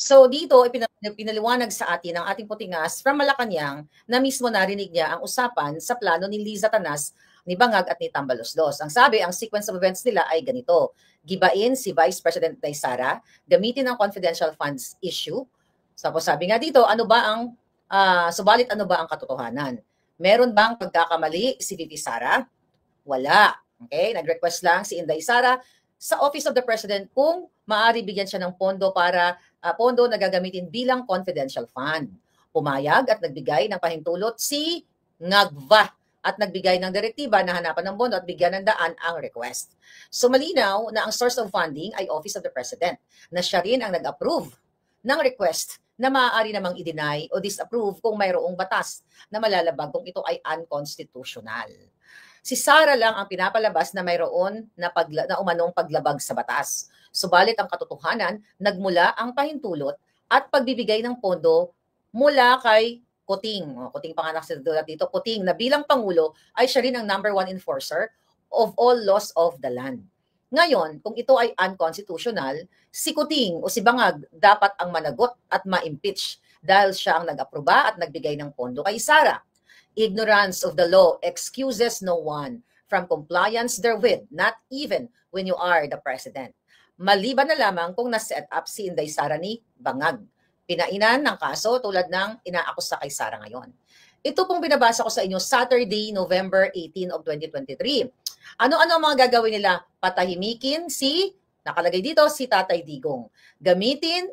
So dito, pinaliwanag sa atin ng ating putingas from Malacanang na mismo narinig niya ang usapan sa plano ni Liza Tanas, ni Bangag at ni Tambaloslos. Ang sabi, ang sequence of events nila ay ganito. Gibain si Vice President Day Sara, gamitin ang confidential funds issue. Tapos sabi nga dito, subalit ano ba ang katotohanan? Meron bang pagkakamali si VP Sara? Wala. Okay? Nag-request lang si Inday Sara sa Office of the President kung maaari bigyan siya ng pondo para pondo na gagamitin bilang confidential fund. Pumayag at nagbigay ng pahintulot si Ngagva at nagbigay ng direktiba na hanapan ng pondo at bigyan ng daan ang request. So malinaw na ang source of funding ay Office of the President, na siya rin ang nag-approve ng request na maaari namang i-deny o disapprove kung mayroong batas na malalabag kung ito ay unconstitutional. Si Sara lang ang pinapalabas na mayroon na umanong paglabag sa batas. Subalit ang katotohanan, nagmula ang pahintulot at pagbibigay ng pondo mula kay Kuting. Kuting panganak sa dito. Kuting na bilang Pangulo ay siya rin ang number 1 enforcer of all laws of the land. Ngayon, kung ito ay unconstitutional, si Kuting o si Bangag dapat ang managot at ma-impeach dahil siya ang nag-aproba at nagbigay ng pondo kay Sara. Ignorance of the law excuses no one from compliance therewith, not even when you are the president. Maliban na lamang kung na-set up si Inday Sara ni Bangag. Pinainan ng kaso tulad ng inaakusa kay Sara ngayon. Ito pong binabasa ko sa inyo Saturday, November 18 of 2023. Ano-ano ang mga gagawin nila? Patahimikin nakalagay dito, si Tatay Digong. Gagamitin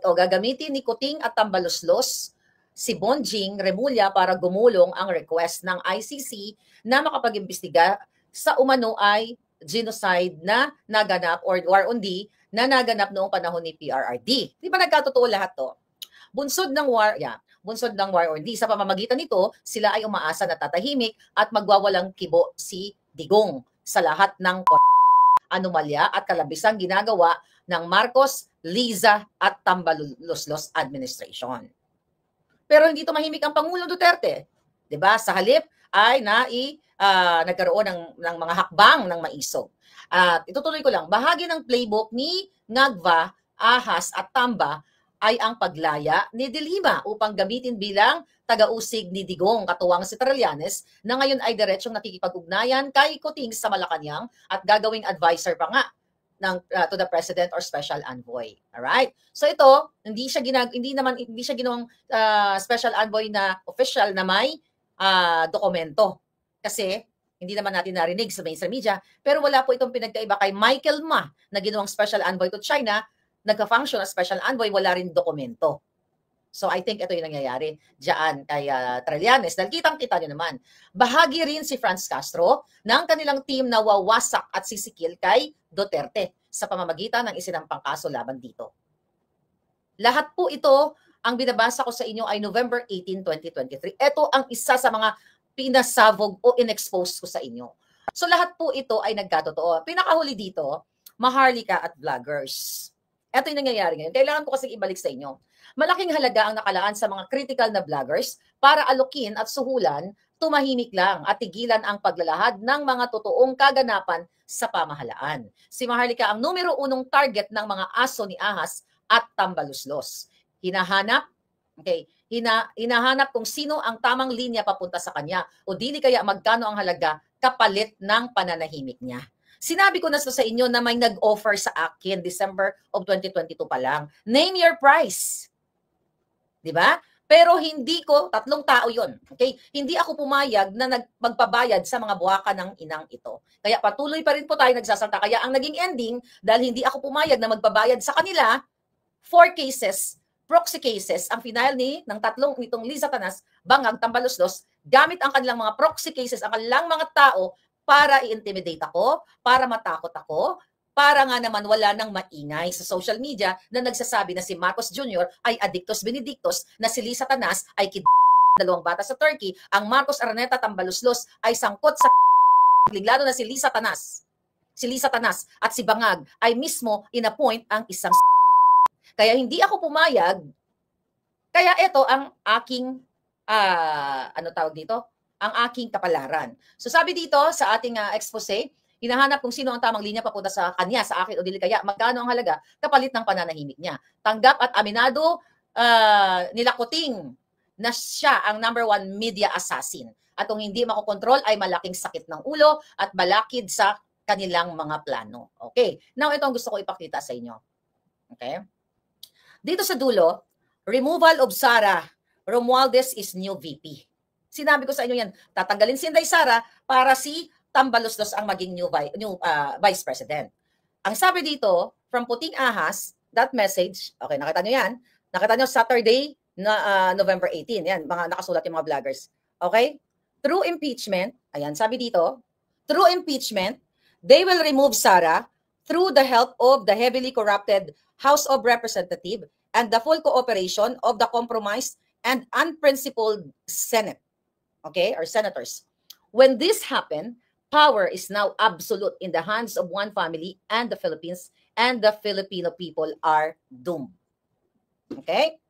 ni Kuting at Tambaloslos si Bonjing Remulla para gumulong ang request ng ICC na makapag-imbestiga sa umano ay genocide na naganap or war on D na naganap noong panahon ni PRRD. Di ba nagkatotoo lahat to? Bunsod ng war on D. Sa pamamagitan nito, sila ay umaasa na tatahimik at magwawalang kibo si Digong sa lahat ng anomalya at kalabisang ginagawa ng Marcos, Liza at Tambaloslos administration. Pero hindi tumahimik ang Pangulong Duterte. 'Di ba? Sa halip ay nagkaroon ng mga hakbang ng maisog. At itutuloy ko lang, bahagi ng playbook ni Ngagva, Ahas at Tamba ay ang paglaya ni De Lima upang gamitin bilang taga-usig ni Digong katuwang si Trillanes na ngayon ay diretsyong nakikipag-ugnayan kay Kuting sa Malacanang at gagawing advisor pa nga to the President or Special Envoy. Alright? So ito, hindi siya ginawang Special Envoy na official na may dokumento. Kasi hindi naman natin narinig sa mainstream media, pero wala po itong pinagkaiba kay Michael Ma na ginawang Special Envoy to China, nagka-function as Special Envoy, wala rin dokumento. So I think ito yung nangyayari diyan kay Trillanes. Dahil kitang-kita nyo naman. Bahagi rin si Franz Castro ng kanilang team na wawasak at sisikil kay Duterte sa pamamagitan ng isinampang kaso laban dito. Lahat po ito, ang binabasa ko sa inyo ay November 18, 2023. Ito ang isa sa mga pinasabog o inexpose ko sa inyo. So lahat po ito ay nagkatotoo. Pinakahuli dito, Maharlika at vloggers. Ito yung nangyayari ngayon. Kailangan ko kasi ibalik sa inyo. Malaking halaga ang nakalaan sa mga critical na vloggers para alukin at suhulan, tumahimik lang at tigilan ang paglalahad ng mga totoong kaganapan sa pamahalaan. Si Maharlika ang numero 1 target ng mga aso ni Ahas at Tambaloslos. Hinahanap kung sino ang tamang linya papunta sa kanya o dili kaya magkano ang halaga kapalit ng pananahimik niya. Sinabi ko na sa inyo na may nag-offer sa akin December of 2022 pa lang. Name your price. 'Di ba? Pero hindi ko, 3 tao 'yon. Okay? Hindi ako pumayag na magpabayad sa mga buwaka ng inang ito. Kaya patuloy pa rin po tayo nagsasalta. Kaya ang naging ending, dahil hindi ako pumayag na magpabayad sa kanila, 4 cases, proxy cases, ang final ng 3 nitong Liza Tanas, Bangag, Tambaloslos, gamit ang kanilang mga proxy cases, ang kanilang mga tao para i-intimidate ako, para matakot ako, para nga naman wala nang maingay sa social media na nagsasabi na si Marcos Jr. ay addictus benedictus, na si Liza Tanas ay 2 bata sa Turkey, ang Marcos Araneta Tambaloslos ay sangkot sa lalo na si Liza Tanas. Si Liza Tanas at si Bangag ay mismo inappoint ang isang kaya hindi ako pumayag. Kaya ito ang aking ang aking kapalaran. So sabi dito sa ating expose, hinahanap kung sino ang tamang linya papunta sa kanya, sa akin o dili kaya magkano ang halaga kapalit ng pananahimik niya. Tanggap at aminado nilakuting na siya ang #1 media assassin. At kung hindi makokontrol ay malaking sakit ng ulo at balakid sa kanilang mga plano. Okay. Now, ito ang gusto ko ipakita sa inyo. Okay. Dito sa dulo, removal of Sara Romualdez is new VP. Sinabi ko sa inyo yan, tatanggalin si Inday Sara para si Tambaloslos ang maging new Vice President. Ang sabi dito, from Puting Ahas, that message, okay, nakita nyo yan, nakita nyo Saturday na November 18, yan, mga nakasulat yung mga vloggers. Okay? Through impeachment, ayan, sabi dito, through impeachment, they will remove Sara through the help of the heavily corrupted House of Representatives and the full cooperation of the compromised and unprincipled Senate, okay, or senators. When this happened, power is now absolute in the hands of one family and the Philippines, and the Filipino people are doomed. Okay?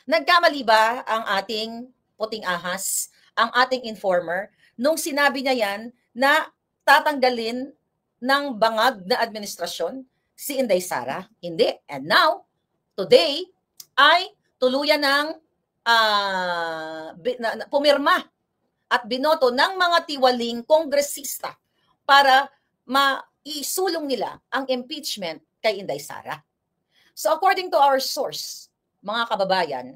Nagkamali ba ang ating Puting Ahas, ang ating informer, nung sinabi niya yan na tatanggalin ng bangag na administrasyon si Inday Sara? Hindi. And now, today, ay tuluyan ng pumirma at binoto ng mga tiwaling kongresista para maisulong nila ang impeachment kay Inday Sara. So according to our source, mga kababayan,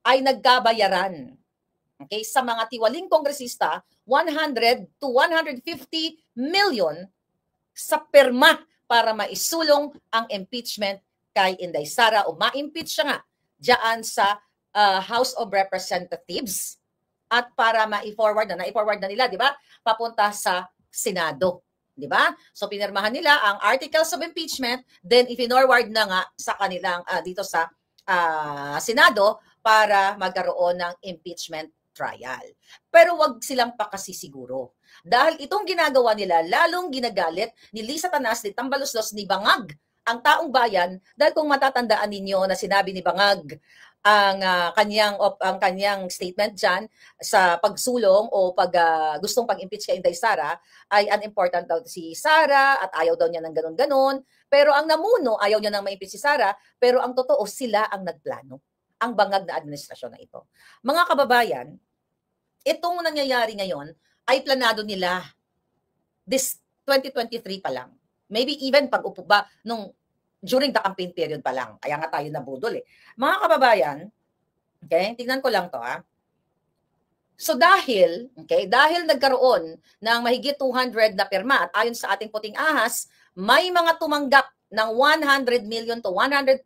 ay nagkabayaran, okay, sa mga tiwaling kongresista 100 to 150 million sa pirma para maisulong ang impeachment kay Inday Sara o ma-impeach siya nga diyan sa House of Representatives at para ma-forward na nila, di ba? Papunta sa Senado, di ba? So pinirmahan nila ang articles of impeachment, then i-forward na nga sa kanilang dito sa Senado para magkaroon ng impeachment trial. Pero wag silang pakasisiguro. Dahil itong ginagawa nila, lalong ginagalit ni Liza Tanas, ni Tambaloslos, ni Bangag, ang taong bayan, dahil kung matatandaan ninyo na sinabi ni Bangag ang kanyang statement diyan sa pagsulong o gustong pag-impeach kay Inday Sara ay unimportant daw si Sara at ayaw daw niya ng ganun-ganon. Pero ang namuno, ayaw niya nang ma-impeach si Sara, pero ang totoo sila ang nagplano, ang bangag na administrasyon na ito. Mga kababayan, itong nangyayari ngayon ay planado nila this 2023 pa lang. Maybe even pag-upo ba nung during the campaign period pa lang. Kaya nga tayo nabudol eh. Mga kababayan, okay, tingnan ko lang to ha. So dahil nagkaroon ng mahigit 200 na pirma at ayon sa ating Puting Ahas, may mga tumanggap ng 100 million to 150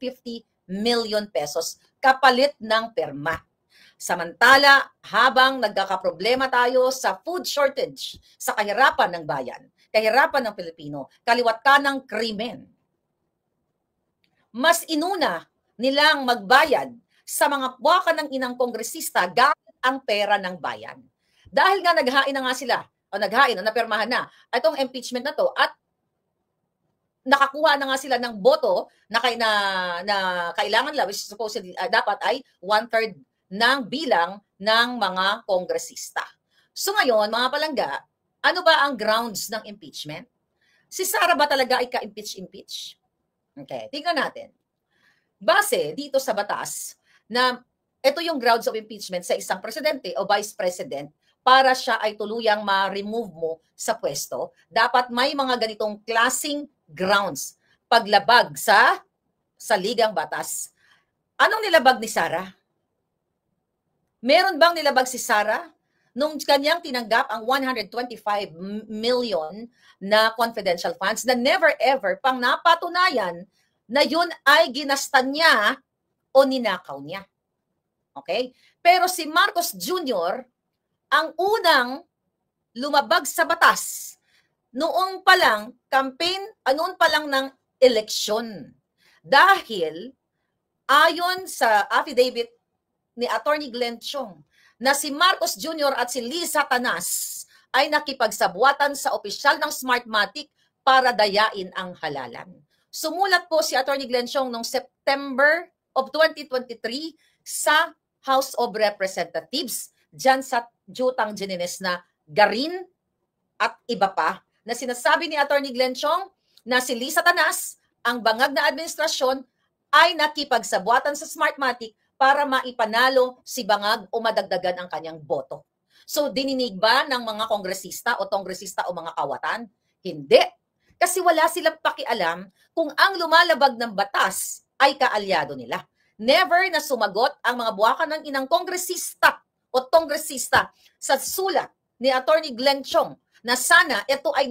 million pesos kapalit ng pirma. Samantala, habang nagkakaproblema tayo sa food shortage, sa kahirapan ng bayan, kahirapan ng Pilipino, kaliwat ka ng krimen, mas inuna nilang magbayad sa mga buwaka ng inang kongresista gamit ang pera ng bayan. Dahil nga naghain na nga sila, o naghain, o napirmahan na, itong impeachment na to, at nakakuha na nga sila ng boto na kailangan lang, which supposedly dapat ay 1/3 ng bilang ng mga kongresista. So ngayon, mga palangga, ano ba ang grounds ng impeachment? Si Sara ba talaga ay ka-impeach? Okay, tingnan natin. Base dito sa batas na ito yung grounds of impeachment sa isang presidente o vice president para siya ay tuluyang ma-remove mo sa pwesto, dapat may mga ganitong klasing grounds. Paglabag sa ligang batas. Anong nilabag ni Sara? Meron bang nilabag si Sara nung kanyang tinanggap ang 125 million na confidential funds na never ever pang napatunayan na yun ay ginastan niya o ninakaw niya? Okay? Pero si Marcos Jr. ang unang lumabag sa batas noong pa lang ng eleksyon. Dahil ayon sa affidavit ni Attorney Glenn Chong na si Marcos Jr. at si Liza Tanas ay nakipagsabuatan sa opisyal ng Smartmatic para dayain ang halalan. Sumulat po si Attorney Glenn Chong noong September of 2023 sa House of Representatives dyan sa Jutang Ginines na Garin at iba pa na sinasabi ni Attorney Glenn Chong na si Liza Tanas, ang bangag na administrasyon ay nakipagsabwatan sa Smartmatic para maipanalo si Bangag o madagdagan ang kanyang boto. So, dininig ba ng mga kongresista o mga kawatan? Hindi. Kasi wala silang pakialam kung ang lumalabag ng batas ay kaalyado nila. Never na sumagot ang mga buwakan ng inang kongresista o tongresista sa sulat ni Attorney Glenn Chong na sana ito ay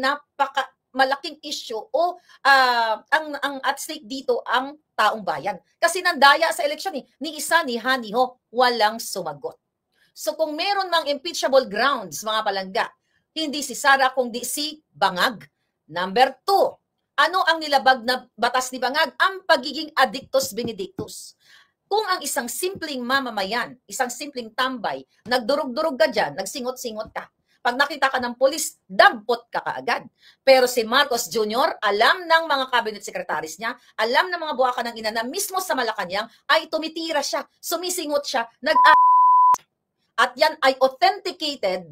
malaking issue o ang at stake dito ang taong bayan. Kasi nandaya sa eleksyon ni isa ni Haniho, walang sumagot. So kung meron mang impeachable grounds, mga palangga, hindi si Sara kundi si Bangag. Number 2, ano ang nilabag na batas ni Bangag? Ang pagiging addictus benedictus. Kung ang isang simpleng mamamayan, isang simpleng tambay, nagdurog-durog ka dyan, nagsingot-singot ka, pag nakita ka ng polis, dampot ka kaagad. Pero si Marcos Jr., alam ng mga cabinet secretaries niya, alam ng mga buwakan ng ina na mismo sa Malacanang ay tumitira siya, sumisingot siya, at yan ay authenticated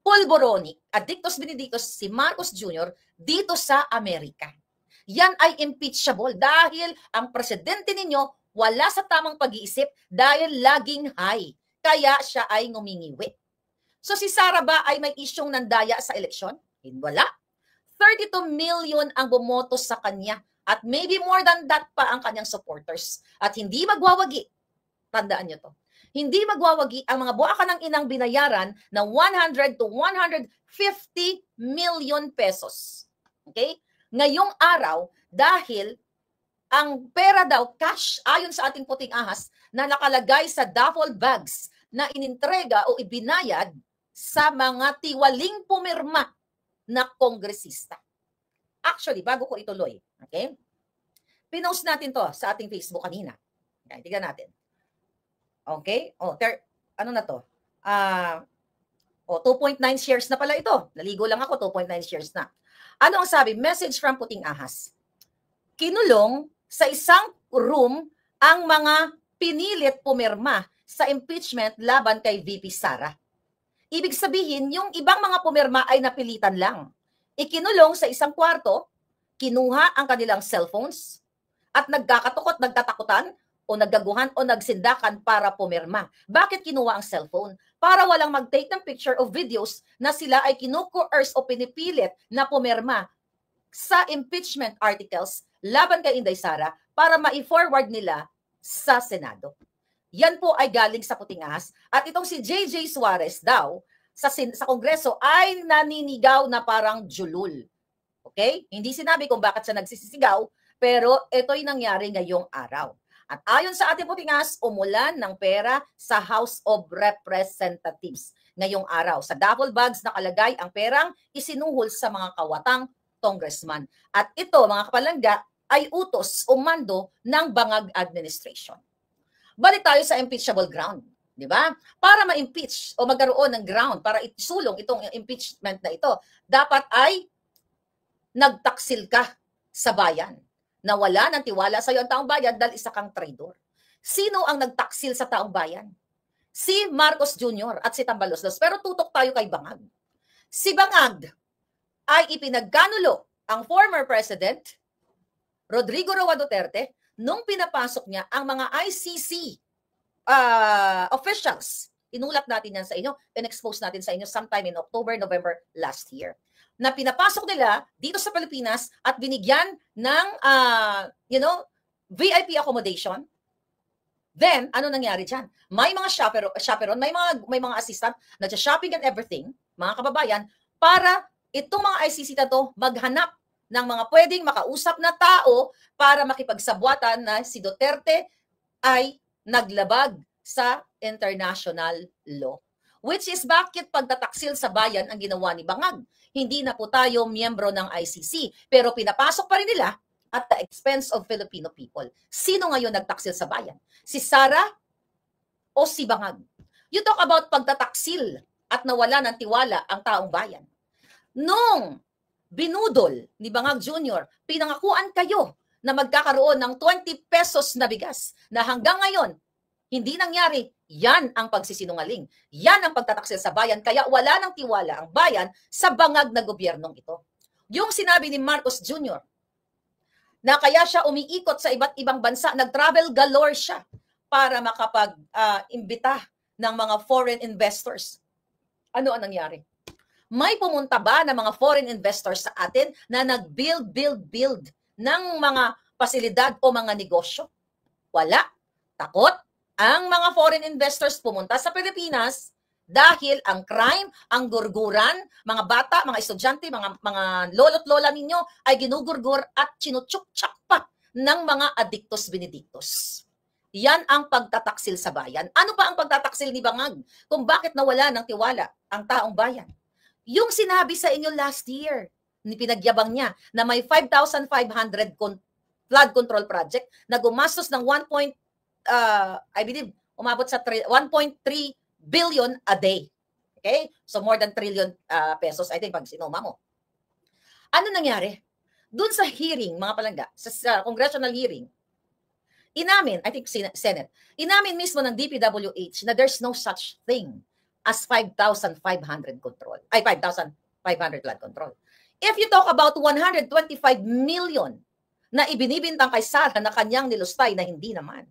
pulboroni, addictus benedictus si Marcos Jr. dito sa Amerika. Yan ay impeachable dahil ang presidente ninyo wala sa tamang pag-iisip dahil laging high. Kaya siya ay ngumingiwi. So si Sara ba ay may isyong nandaya sa eleksyon? Wala. 32 million ang bumoto sa kanya at maybe more than that pa ang kanyang supporters. At hindi magwawagi. Tandaan nyo to. Hindi magwawagi ang mga buwakan ng inang binayaran na 100 to 150 million pesos. Okay? Ngayong araw, dahil ang pera daw, cash, ayon sa ating puting ahas, na nakalagay sa duffel bags na inintrega o ibinayad sa mga tiwaling pumirma na kongresista. Actually, bago ko ituloy, okay? Pinost natin to sa ating Facebook kanina. Okay, tignan natin. Okay? Ano na to? 2.9 shares na pala ito. Naligo lang ako, 2.9 shares na. Ano ang sabi? Message from Puting Ahas. Kinulong sa isang room ang mga pinilit pumirma sa impeachment laban kay VP Sara. Ibig sabihin, yung ibang mga pumirma ay napilitan lang. Ikinulong sa isang kwarto, kinuha ang kanilang cellphones, at nagkakatukot, nagtatakutan, o naggaguhan o nagsindakan para pumirma. Bakit kinuha ang cellphone? Para walang mag-take ng picture o videos na sila ay kinukoerce o pinipilit na pumirma sa impeachment articles laban kay Inday Sara para ma-forward nila sa Senado. Yan po ay galing sa Puting Ahas. At itong si JJ Suarez daw sa Kongreso ay naninigaw na parang julul. Okay? Hindi sinabi kung bakit siya nagsisisigaw, pero ito'y nangyari ngayong araw. At ayon sa ating Puting Ahas, umulan ng pera sa House of Representatives ngayong araw. Sa duffel bags nakalagay ang perang isinuhol sa mga kawatang congressman. At ito, mga kapalangga, ay utos o mando ng Bangag administration. Balik tayo sa impeachable ground, di ba? Para ma-impeach o magkaroon ng ground para isulong itong impeachment na ito, dapat ay nagtaksil ka sa bayan. Nawala ng tiwala sa iyo ang taong bayan dahil isa kang traidor. Sino ang nagtaksil sa taong bayan? Si Marcos Jr. at si Tambaloslos. Pero tutok tayo kay Bangag. Si Bangag ay ipinagkanulo ang former President Rodrigo Roa Duterte nung pinapasok niya ang mga ICC officials. Inulat natin yan sa inyo, in-expose natin sa inyo sometime in October, November last year. Na pinapasok nila dito sa Pilipinas at binigyan ng VIP accommodation. Then, ano nangyari dyan? May mga chaperon, may mga assistant na shopping and everything, mga kababayan, para itong mga ICC na to maghanap ng mga pwedeng makausap na tao para makipagsabwatan na si Duterte ay naglabag sa international law. Which is bakit pagtataksil sa bayan ang ginawa ni Bangag. Hindi na po tayo miyembro ng ICC, pero pinapasok pa rin nila at the expense of Filipino people. Sino ngayon nagtaksil sa bayan? Si Sara o si Bangag? You talk about pagtataksil at nawala ng tiwala ang taong bayan. Nung binudol ni Bangag Jr., pinangakuan kayo na magkakaroon ng 20 pesos na bigas na hanggang ngayon, hindi nangyari. Yan ang pagsisinungaling. Yan ang pagtataksil sa bayan. Kaya wala ng tiwala ang bayan sa bangag na gobyernong ito. Yung sinabi ni Marcos Jr. na kaya siya umiikot sa iba't ibang bansa, nag-travel galore siya para makapag-imbita ng mga foreign investors. Ano ang nangyari? May pumunta ba na mga foreign investors sa atin na nag-build ng mga pasilidad o mga negosyo? Wala. Takot ang mga foreign investors pumunta sa Pilipinas dahil ang crime, ang gurguran, mga bata, mga estudyante, mga lolo't lola ninyo ay ginugurgur at chinutsuk-tsak pa ng mga addictus benedictus. Yan ang pagtataksil sa bayan. Ano pa ang pagtataksil ni Bangag? Kung bakit nawala ng tiwala ang taong bayan? Yung sinabi sa inyo last year, pinagyabang niya na may 5,500 flood control project na gumastos ng I believe, umabot sa 1.3 billion a day. Okay? So more than trillion pesos, I think, pag sinuma mo. Ano nangyari? Doon sa hearing, mga palangga, sa congressional hearing, inamin, I think Senate, inamin mismo ng DPWH na there's no such thing as 5,500 control. Ay, 5,500 flood control. If you talk about 125 million na ibinibintang kay Sara na kanyang nilustay na hindi naman.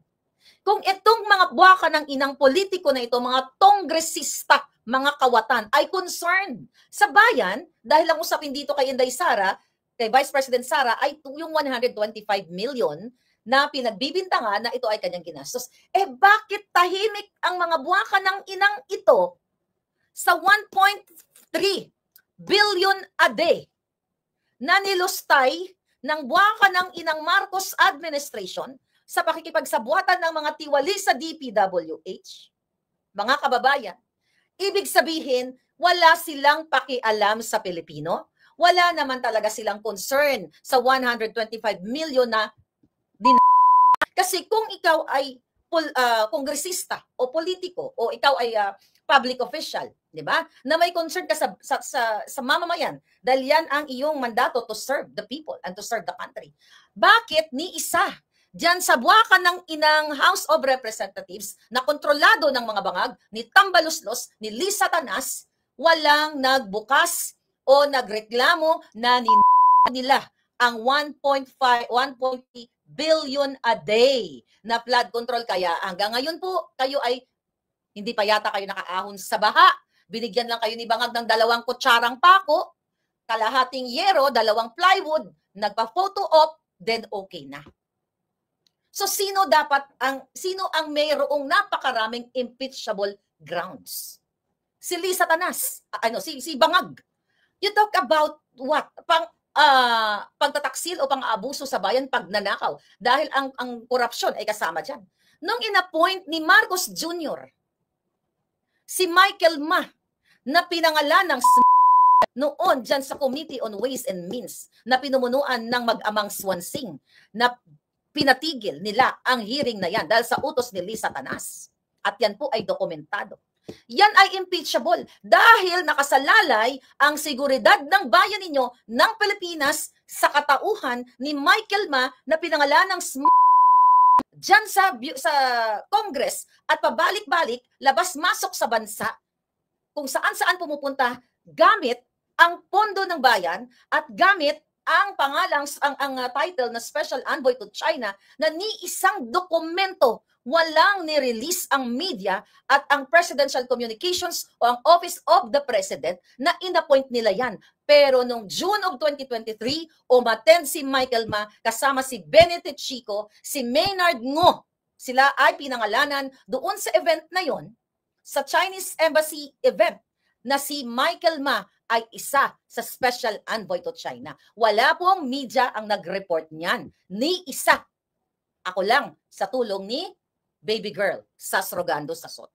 Kung itong mga buwaka ng inang politiko na ito, mga tongresista, mga kawatan, ay concerned sa bayan, dahil ang usapin dito kay Inday Sara, kay Vice President Sara, ay yung 125 million na pinagbibintangan na ito ay kanyang ginastos. Eh bakit tahimik ang mga buwaka ng inang ito sa 1.3 billion a day na nilustay ng buwaka ng inang Marcos administration sa pakikipagsabuatan ng mga tiwali sa DPWH? Mga kababayan, ibig sabihin, wala silang pakialam sa Pilipino, wala naman talaga silang concern sa 125 million na kasi kung ikaw ay kongresista o politiko o ikaw ay public official, di ba? Na may concern ka sa mamamayan dahil yan ang iyong mandato to serve the people and to serve the country. Bakit ni isa diyan sa buwakan ng inang House of Representatives na kontrolado ng mga bangag ni Tambaluslos, ni Lisa Tanas, walang nagbukas o nagreklamo na nila ang 1.3 billion a day na flood control? Kaya hanggang ngayon po, kayo ay hindi pa yata kayo nakaahon sa baha. Binigyan lang kayo ni Bangag ng 2 kutsarang pako, kalahating yero, 2 plywood, nagpa-photo op, then okay na. So sino ang mayroong napakaraming impeachable grounds? Si Lisa Tanas, si Bangag. You talk about what? Pagtataksil o pang-aabuso sa bayan, pagnanakaw. Dahil ang korupsyon ay kasama dyan. Nung inappoint ni Marcos Jr., si Michael Ma, na pinangalan ng noon dyan sa Committee on Ways and Means, na pinumunuan ng mag-amang Swansing, na pinatigil nila ang hearing na yan dahil sa utos ni Lisa Tanas. At yan po ay dokumentado. Yan ay impeachable dahil nakasalalay ang seguridad ng bayan ninyo ng Pilipinas sa katauhan ni Michael Ma na pinangalan ng dyan sa Congress at pabalik-balik, labas-masok sa bansa, kung saan-saan pumupunta gamit ang pondo ng bayan at gamit ang pangalang, ang title na Special Envoy to China na ni isang dokumento walang ni-release ang media at ang Presidential Communications o ang Office of the President na inappoint nila yan. Pero noong June of 2023, umattend si Michael Ma kasama si Benedict Chico, si Maynard Ngo. Sila ay pinangalanan doon sa event na yon, sa Chinese Embassy event, na si Michael Ma ay isa sa Special Envoy to China. Wala pong media ang nag-report niyan. Ni isa. Ako lang sa tulong ni baby girl, Sas Rogando Sasot.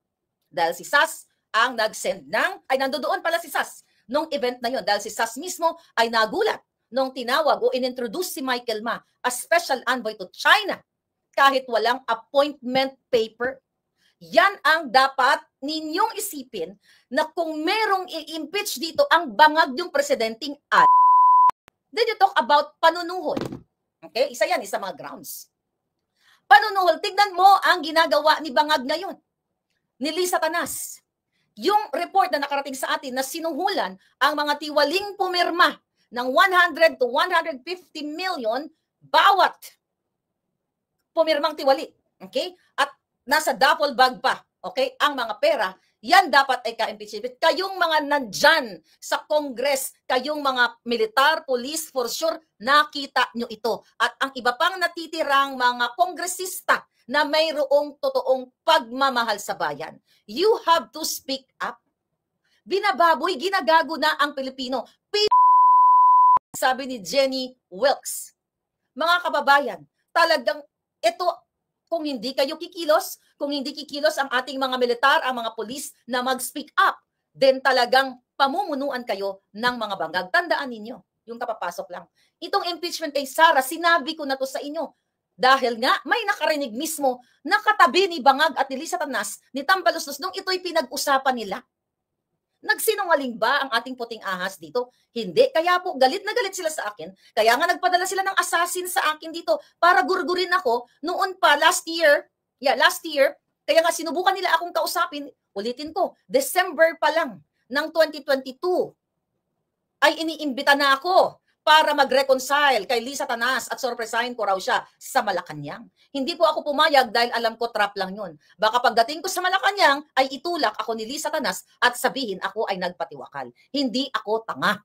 Dahil si Sas ang nag-send nandoon pala si Sas nung event na yon. Dahil si Sas mismo ay nagulat nung tinawag o inintroduce si Michael Ma as Special Envoy to China kahit walang appointment paper. Yan ang dapat ninyong isipin na kung merong i-impeach dito ang bangag yung presidenteng Then you talk about panunuhol. Okay? Isa yan, isa mga grounds. Panunuhol, tignan mo ang ginagawa ni Bangag ngayon, ni Lisa Tanas. Yung report na nakarating sa atin na sinuhulan ang mga tiwaling pumirma ng 100 to 150 million bawat pumirmang tiwali, okay? At nasa duffel bag pa, okay? Ang mga pera, yan dapat ay ka-impeachment. Kayong mga nandyan sa Congress, kayong mga militar, police, for sure, nakita nyo ito. At ang iba pang natitirang mga kongresista na mayroong totoong pagmamahal sa bayan, you have to speak up. Binababoy, ginagago na ang Pilipino. Sabi ni Jenny Wilkes. Mga kababayan, talagang ito, kung hindi kayo kikilos, kung hindi kikilos ang ating mga militar, ang mga pulis na mag-speak up, then talagang pamumunuan kayo ng mga bangag. Tandaan ninyo, yung kapapasok lang. Itong impeachment kay Sara, sinabi ko na to sa inyo. Dahil nga, may nakarinig mismo na katabi ni Bangag at ni Liza Tanas, ni Tambaluslos, nung ito'y pinag-usapan nila. Nagsinungaling ba ang ating puting ahas dito? Hindi. Kaya po, galit na galit sila sa akin. Kaya nga nagpadala sila ng assassin sa akin dito para gurgurin ako noon pa, last year. Kaya nga sinubukan nila akong kausapin. Ulitin ko, December pa lang ng 2022 ay iniimbita na ako para mag-reconcile kay Liza Tanas at sorpresahin ko raw siya sa Malacanang. Hindi po ako pumayag dahil alam ko trap lang yun. Baka pagdating ko sa Malacanang ay itulak ako ni Liza Tanas at sabihin ako ay nagpatiwakal. Hindi ako tanga.